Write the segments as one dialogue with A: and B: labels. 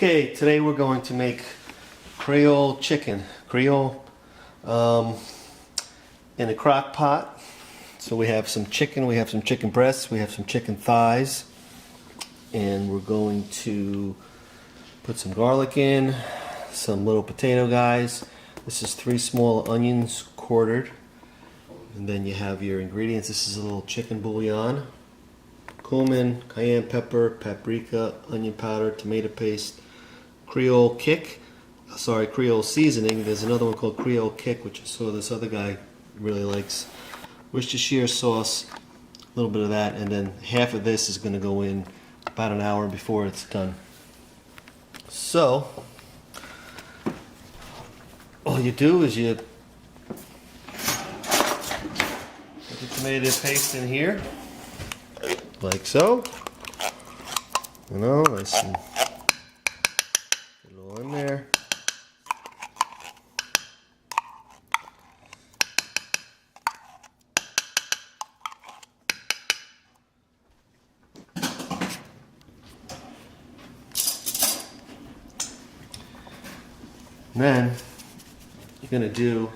A: Okay, today we're going to make Creole chicken. Creole in a crock pot. So we have some chicken, we have some chicken breasts, we have some chicken thighs, and we're going to put some garlic in, some little potato guys. This is 3 small onions quartered, and then you have your ingredients. This is a little chicken bouillon, cumin, cayenne pepper, paprika, onion powder, tomato paste, Creole Creole seasoning. There's another one called Creole Kick, which I saw this other guy really likes. Worcestershire sauce, a little bit of that, and then half of this is going to go in about an hour before it's done. So, all you do is you put the tomato paste in here, like so. You know, nice and get it all in there. And then you're going to do,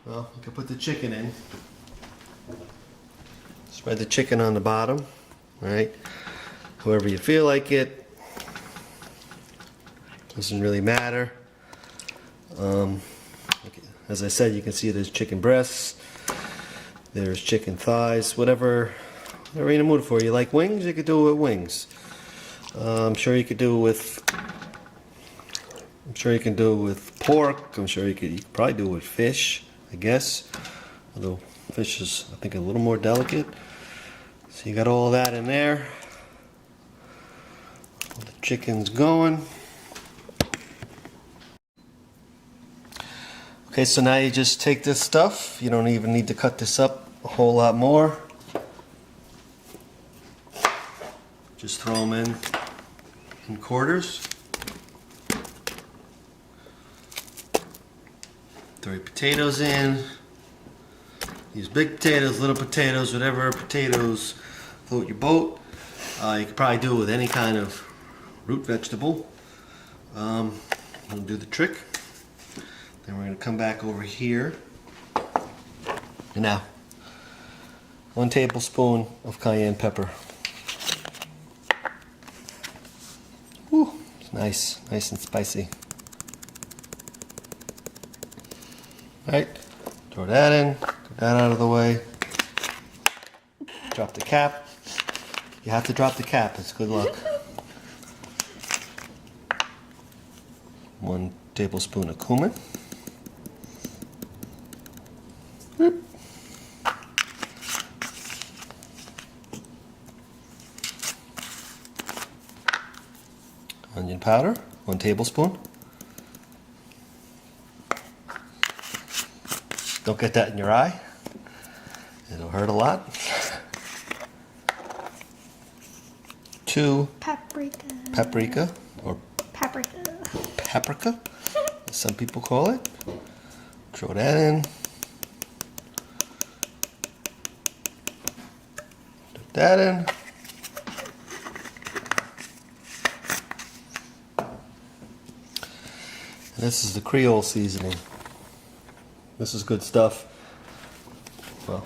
A: well, you can put the chicken in. Spread the chicken on the bottom, right? However you feel like it. Doesn't really matter. As I said, you can see there's chicken breasts, there's chicken thighs, whatever you're in the mood for. You like wings, you could do it with wings. I'm sure you could do it with pork. I'm sure you could probably do it with fish, I guess. Although fish is, I think, a little more delicate. So you got all that in there. All the chicken's going. Okay, so now you just take this stuff. You don't even need to cut this up a whole lot more. Just throw them in quarters. Throw your potatoes in. Use big potatoes, little potatoes, whatever potatoes float your boat. You could probably do it with any kind of root vegetable. We'll do the trick. Then we're going to come back over here. And now, 1 tablespoon of cayenne pepper. Whew, it's nice and spicy. Alright, throw that in, get that out of the way. Drop the cap. You have to drop the cap, it's good luck. 1 tablespoon of cumin. Whoop. Onion powder, 1 tablespoon. Don't get that in your eye. It'll hurt a lot. 2 paprika or paprika, as some people call it. Throw that in. Put that in. And this is the Creole seasoning. This is good stuff. Well,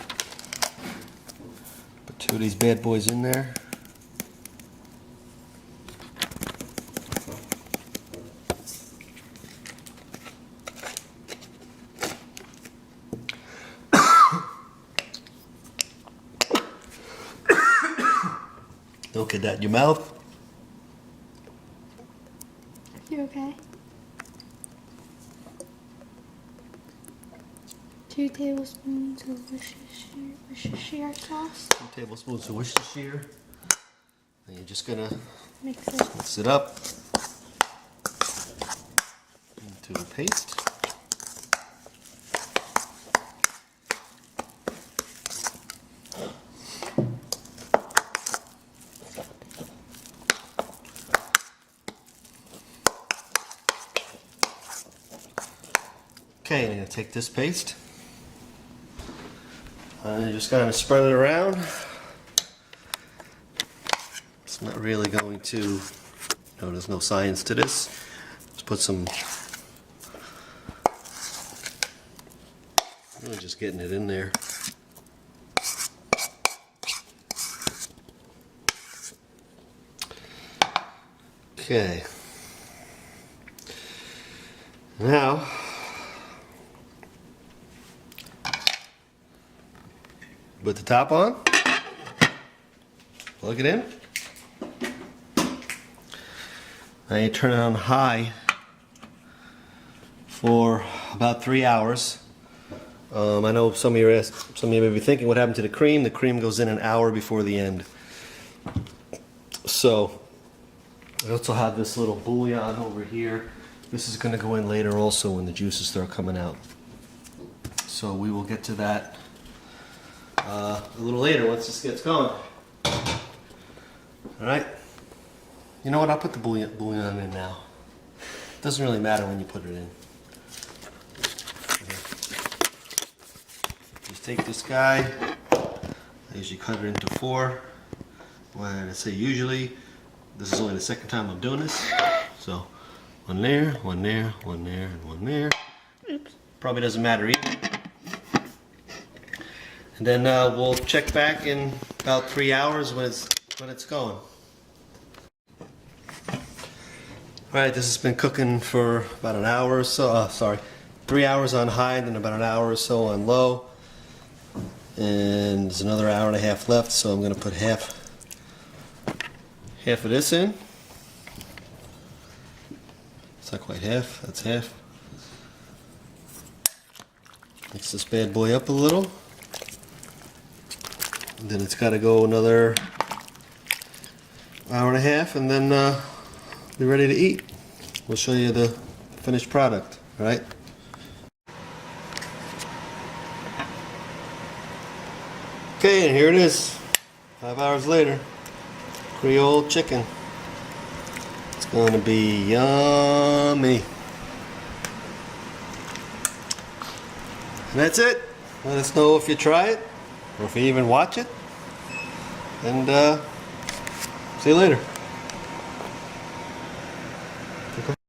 A: put 2 of these bad boys in there. Don't get that in your mouth.
B: You okay? 2 tablespoons of Worcestershire sauce.
A: 2 tablespoons of Worcestershire. And you're just gonna
B: mix
A: it up into a paste. Okay, I'm gonna take this paste. You just kind of spread it around. It's not really going to know, there's no science to this. Let's put some. Really just getting it in there. Okay. Now, put the top on, plug it in. Now you turn it on high for about 3 hours. I know some of you may be thinking, what happened to the cream? The cream goes in an hour before the end. So, I also have this little bouillon over here. This is going to go in later also when the juices start coming out. So we will get to that a little later once this gets going. Alright. You know what? I'll put the bouillon in now. It doesn't really matter when you put it in. Just take this guy. I usually cut it into 4. When I say usually, this is only the second time I'm doing this. So, one there, one there, one there, and one there. Oops. Probably doesn't matter either. And then we'll check back in about 3 hours when it's going. Alright, this has been cooking for about an hour or so. 3 hours on high, and then about an hour or so on low. And there's another hour and a half left, so I'm going to put half of this in. It's not quite half, that's half. Mix this bad boy up a little. And then it's got to go another hour and a half, and then be ready to eat. We'll show you the finished product, alright? Okay, and here it is. 5 hours later. Creole chicken. It's going to be yummy. And that's it. Let us know if you try it, or if you even watch it. And see you later.